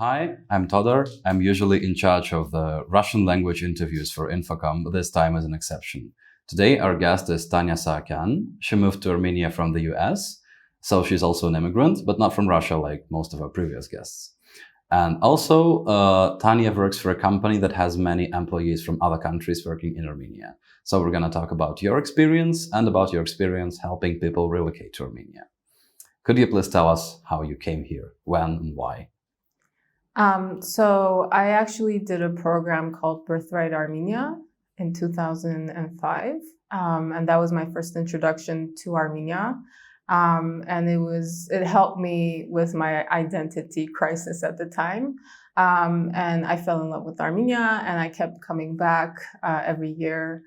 Hi, I'm Todor. I'm usually in charge of the Russian language interviews for Infocom, but this time is an exception. Today, our guest is Tania Sahakian. She moved to Armenia from the US, so she's also an immigrant, but not from Russia like most of our previous guests. And also, Tania works for a company that has many employees from other countries working in Armenia. So we're going to talk about your experience and about your experience helping people relocate to Armenia. Could you please tell us how you came here, when and why? So I actually did a program called Birthright Armenia in 2005. And that was my first introduction to Armenia. And it helped me with my identity crisis at the time. And I fell in love with Armenia, and I kept coming back every year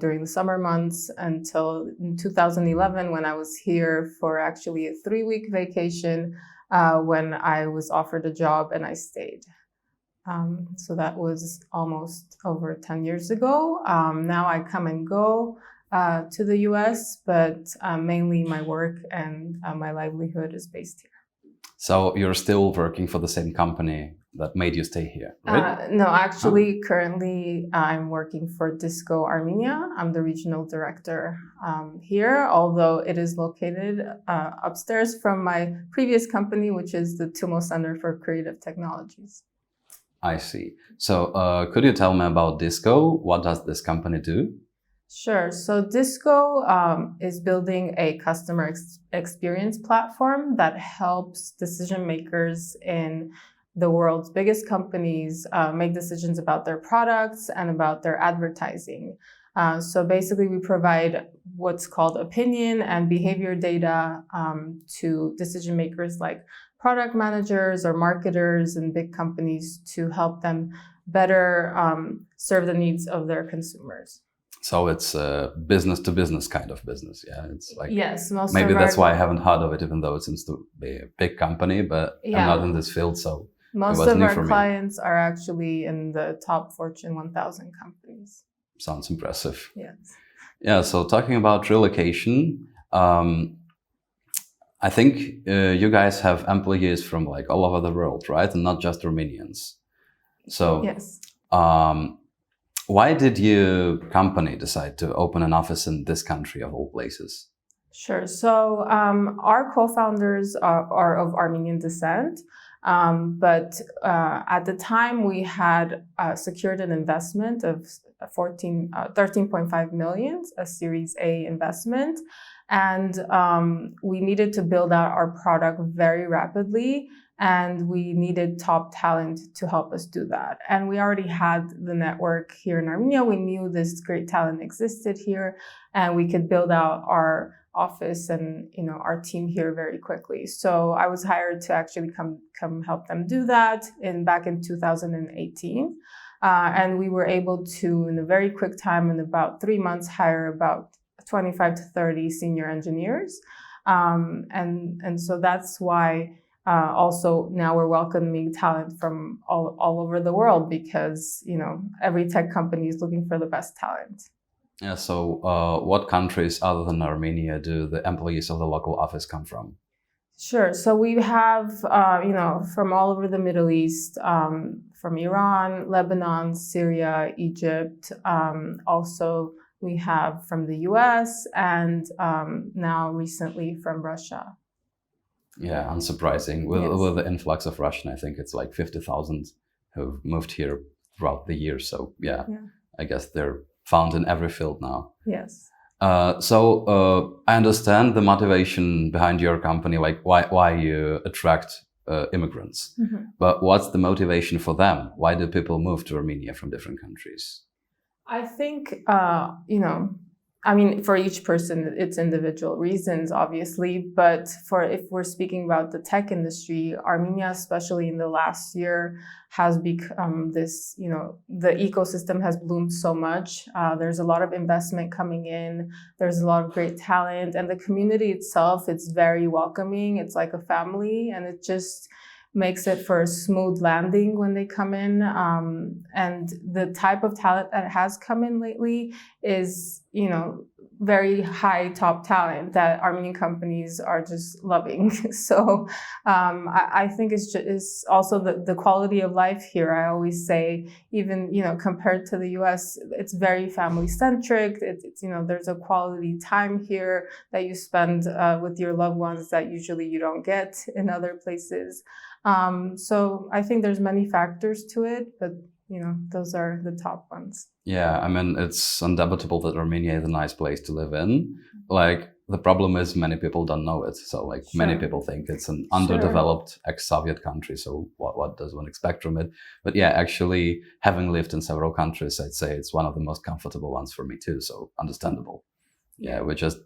during the summer months until in 2011, when I was here for actually a 3-week vacation, when I was offered a job and I stayed. So that was almost over 10 years ago. Now I come and go to the US, but mainly my work and my livelihood is based here. So you're still working for the same company that made you stay here, right? No, actually, currently I'm working for DISQO Armenia. I'm the regional director here, although it is located upstairs from my previous company, which is the Tumo Center for Creative Technologies. I see. So could you tell me about DISQO? What does this company do? Sure. So DISQO is building a customer experience platform that helps decision makers in the world's biggest companies make decisions about their products and about their advertising. So basically, we provide what's called opinion and behavior data to decision makers like product managers or marketers in big companies to help them better serve the needs of their consumers. So it's a business-to-business kind of business, yeah? It's like, yes, maybe that's why I haven't heard of it, even though it seems to be a big company, but yeah. I'm not in this field, so most of our clients are actually in the top Fortune 1000 companies. Sounds impressive. Yes. Yeah, so talking about relocation, I think you guys have employees from like all over the world, right? And not just Armenians. So yes. Why did your company decide to open an office in this country of all places? Sure. So our co-founders are of Armenian descent. But at the time, we had secured an investment of 13.5 million, a Series A investment. And we needed to build out our product very rapidly. And we needed top talent to help us do that. And we already had the network here in Armenia. We knew this great talent existed here, and we could build out our office and our team here very quickly. So I was hired to actually come help them do that back in 2018. And we were able to, in a very quick time, in about 3 months, hire about 25 to 30 senior engineers. And so that's why also now we're welcoming talent from all over the world, because every tech company is looking for the best talent. Yeah, so what countries other than Armenia do the employees of the local office come from? Sure. So we have, from all over the Middle East, from Iran, Lebanon, Syria, Egypt. Also, we have from the US and now recently from Russia. Yeah, unsurprising. With the influx of Russian, I think it's like 50,000 who've moved here throughout the year. So yeah, I guess they're found in every field now. Yes. So I understand the motivation behind your company, like why you attract immigrants. Mm-hmm. But what's the motivation for them? Why do people move to Armenia from different countries? I think, for each person, it's individual reasons, obviously. But if we're speaking about the tech industry, Armenia, especially in the last year, has become this, the ecosystem has bloomed so much. There's a lot of investment coming in. There's a lot of great talent. And the community itself, it's very welcoming. It's like a family. And it just makes it for a smooth landing when they come in. And the type of talent that has come in lately is, very high top talent that Armenian companies are just loving. So I think it's also the quality of life here. I always say, even compared to the U.S., it's very family centric. It's there's a quality time here that you spend with your loved ones that usually you don't get in other places. So I think there's many factors to it, but those are the top ones. Yeah, I mean, it's undoubtable that Armenia is a nice place to live in. Like, the problem is many people don't know it. So, like, Sure. many people think it's an underdeveloped ex-Soviet country. So what does one expect from it? But yeah, actually, having lived in several countries, I'd say it's one of the most comfortable ones for me too. So understandable. Yeah, we just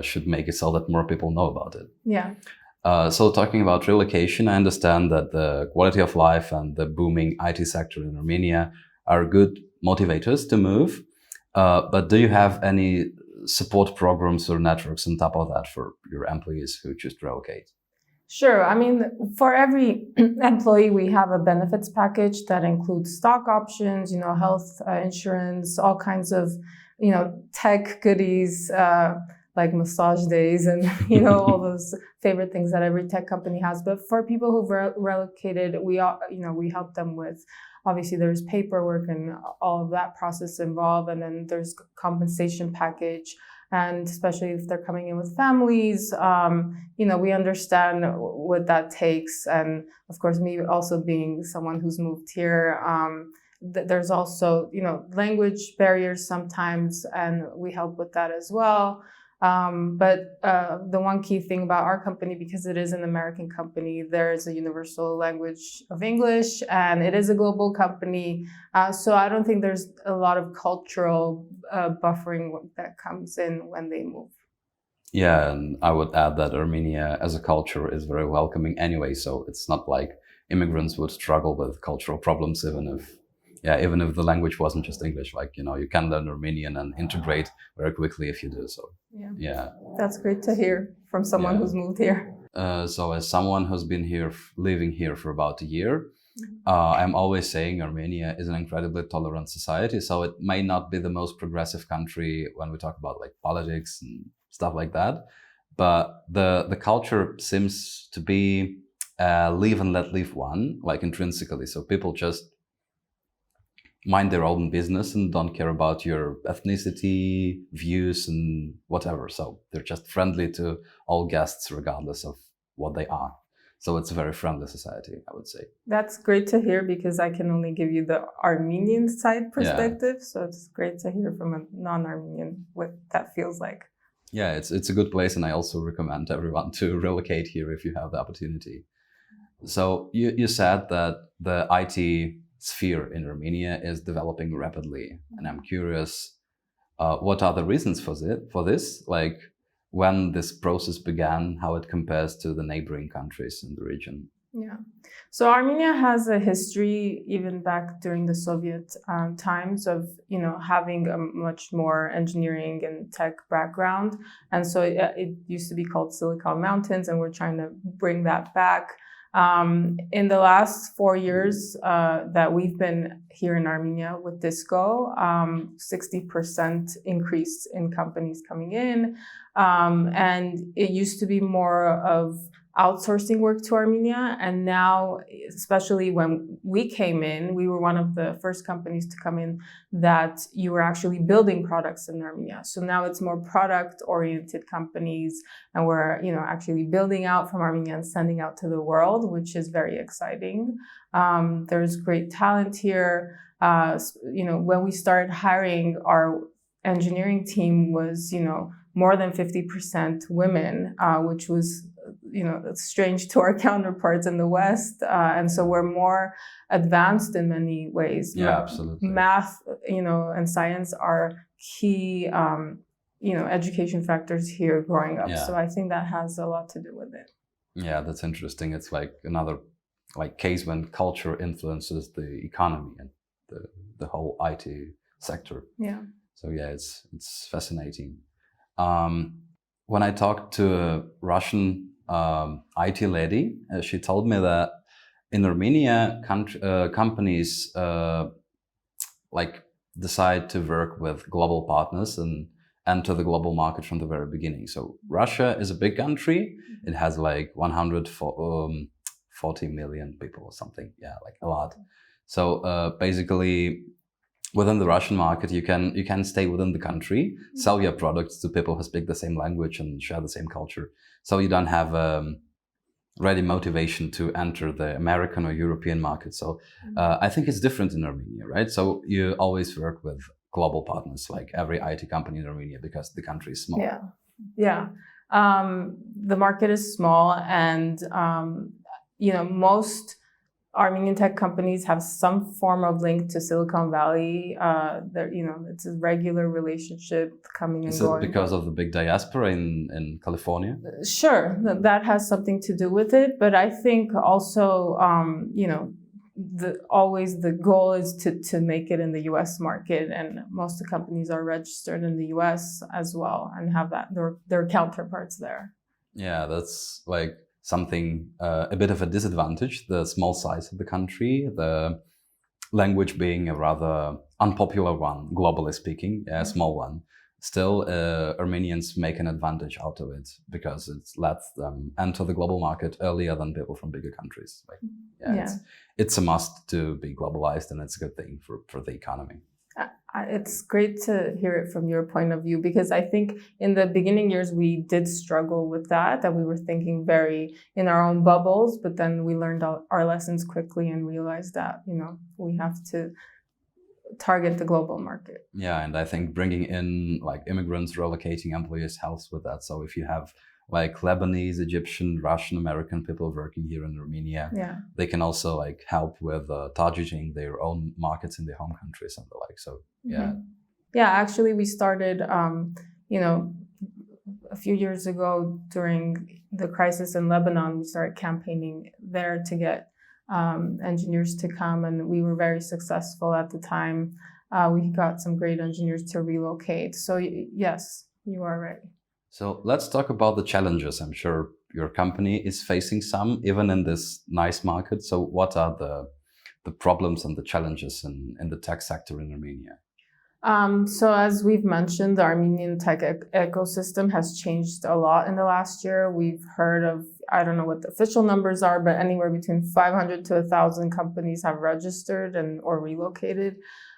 should make it so that more people know about it. Yeah. So talking about relocation, I understand that the quality of life and the booming IT sector in Armenia are good motivators to move. But do you have any support programs or networks on top of that for your employees who choose to relocate? Sure. I mean, for every employee, we have a benefits package that includes stock options, health insurance, all kinds of, tech goodies, like massage days and, all those favorite things that every tech company has. But for people who've relocated, we help them with, obviously there's paperwork and all of that process involved. And then there's compensation package. And especially if they're coming in with families, we understand what that takes. And of course, me also being someone who's moved here, there's also, language barriers sometimes, and we help with that as well. But the one key thing about our company, because it is an American company, there is a universal language of English, and it is a global company. So I don't think there's a lot of cultural buffering that comes in when they move. Yeah, and I would add that Armenia as a culture is very welcoming anyway. So it's not like immigrants would struggle with cultural problems, even if the language wasn't just English. Like, you can learn Armenian and integrate very quickly if you do so. Yeah. That's great to hear from someone who's moved here. So as someone who's been here, living here for about a year, I'm always saying Armenia is an incredibly tolerant society. So it may not be the most progressive country when we talk about like politics and stuff like that, but the culture seems to be live and let live one, like intrinsically. So people just mind their own business and don't care about your ethnicity, views, and whatever. So they're just friendly to all guests, regardless of what they are. So it's a very friendly society, I would say. That's great to hear, because I can only give you the Armenian side perspective. Yeah. So it's great to hear from a non-Armenian what that feels like. Yeah, it's a good place, and I also recommend everyone to relocate here if you have the opportunity. So you said that the IT sphere in Armenia is developing rapidly, and I'm curious, what are the reasons for this? Like, when this process began, how it compares to the neighboring countries in the region? Yeah, so Armenia has a history even back during the Soviet times of having a much more engineering and tech background, and so it used to be called Silicon Mountains, and we're trying to bring that back. In the last 4 years that we've been here in Armenia with DISQO, 60% increase in companies coming in. And it used to be more of outsourcing work to Armenia. And now, especially when we came in, we were one of the first companies to come in that you were actually building products in Armenia. So now it's more product-oriented companies, and we're actually building out from Armenia and sending out to the world, which is very exciting. There's great talent here. When we started hiring, our engineering team was more than 50% women, which was strange to our counterparts in the West. And so we're more advanced in many ways. Yeah, absolutely. Math, and science are key, education factors here growing up. Yeah. So I think that has a lot to do with it. Yeah, that's interesting. It's like another case when culture influences the economy and the whole IT sector. Yeah. So yeah, it's fascinating. When I talked to a Russian IT lady, she told me that in Armenia, companies decide to work with global partners, and enter the global market from the very beginning. So Russia is a big country. It has like 140 million people or something. Yeah, like a lot. So basically, within the Russian market, you can stay within the country, sell your products to people who speak the same language and share the same culture. So you don't have ready motivation to enter the American or European market. So I think it's different in Armenia, right? So you always work with global partners, like every IT company in Armenia, because the country is small. Yeah. The market is small, and most Armenian tech companies have some form of link to Silicon Valley. It's a regular relationship coming and going. Is it because of the big diaspora in California? Sure, that has something to do with it. But I think also, the goal is to make it in the U.S. market, and most of the companies are registered in the U.S. as well and have their counterparts there. Yeah, that's like something a bit of a disadvantage, the small size of the country, the language being a rather unpopular one, globally speaking, a small one. Still, Armenians make an advantage out of it because it lets them enter the global market earlier than people from bigger countries. It's a must to be globalized, and it's a good thing for the economy. It's great to hear it from your point of view, because I think in the beginning years we did struggle with that we were thinking very in our own bubbles, but then we learned our lessons quickly and realized that, we have to target the global market. Yeah, and I think bringing in like immigrants, relocating employees helps with that. So if you have like Lebanese, Egyptian, Russian, American people working here in Armenia, they can also like help with targeting their own markets in their home countries and the like. So actually we started a few years ago during the crisis in Lebanon. We started campaigning there to get engineers to come, and we were very successful at the time. We got some great engineers to relocate. So yes, you are right. So let's talk about the challenges. I'm sure your company is facing some, even in this nice market. So what are the problems and the challenges in the tech sector in Armenia? So as we've mentioned, the Armenian tech ecosystem has changed a lot in the last year. We've heard of, I don't know what the official numbers are, but anywhere between 500 to 1,000 companies have registered or relocated,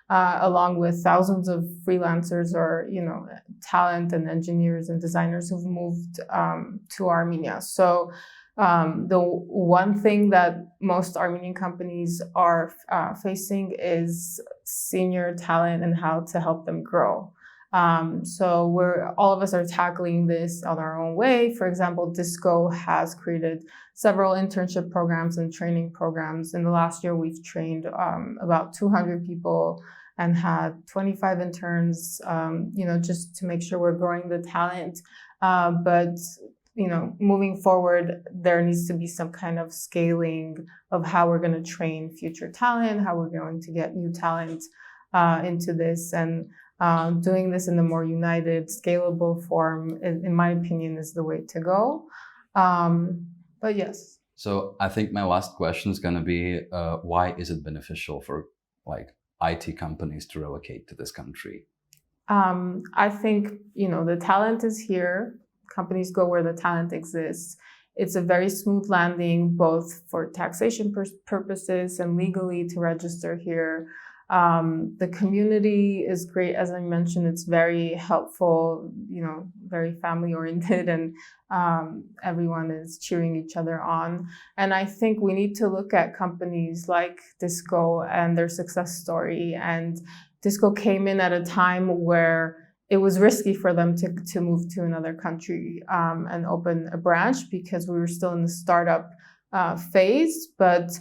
along with thousands of freelancers or, talent and engineers and designers who've moved to Armenia. So the one thing that most Armenian companies are facing is senior talent and how to help them grow. So all of us are tackling this on our own way. For example, DISQO has created several internship programs and training programs. In the last year, we've trained about 200 people and had 25 interns, just to make sure we're growing the talent. But moving forward, there needs to be some kind of scaling of how we're going to train future talent, how we're going to get new talent into this, and doing this in a more united, scalable form, in my opinion, is the way to go. But yes. So I think my last question is going to be, why is it beneficial for like IT companies to relocate to this country? I think, the talent is here. Companies go where the talent exists. It's a very smooth landing, both for taxation purposes and legally to register here. The community is great. As I mentioned, it's very helpful, very family oriented, and everyone is cheering each other on. And I think we need to look at companies like DISQO and their success story. And DISQO came in at a time where it was risky for them to move to another country and open a branch, because we were still in the startup phase. But,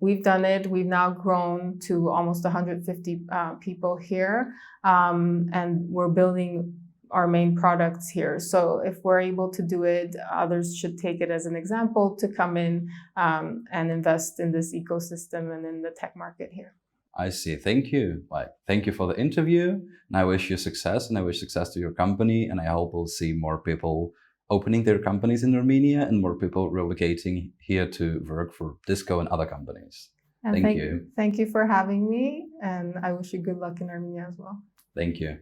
we've done it. We've now grown to almost 150 people here, and we're building our main products here. So if we're able to do it, others should take it as an example to come in and invest in this ecosystem and in the tech market here. I see. Thank you. Thank you for the interview. And I wish you success, and I wish success to your company. And I hope we'll see more people opening their companies in Armenia and more people relocating here to work for DISQO and other companies. And thank you. Thank you for having me. And I wish you good luck in Armenia as well. Thank you.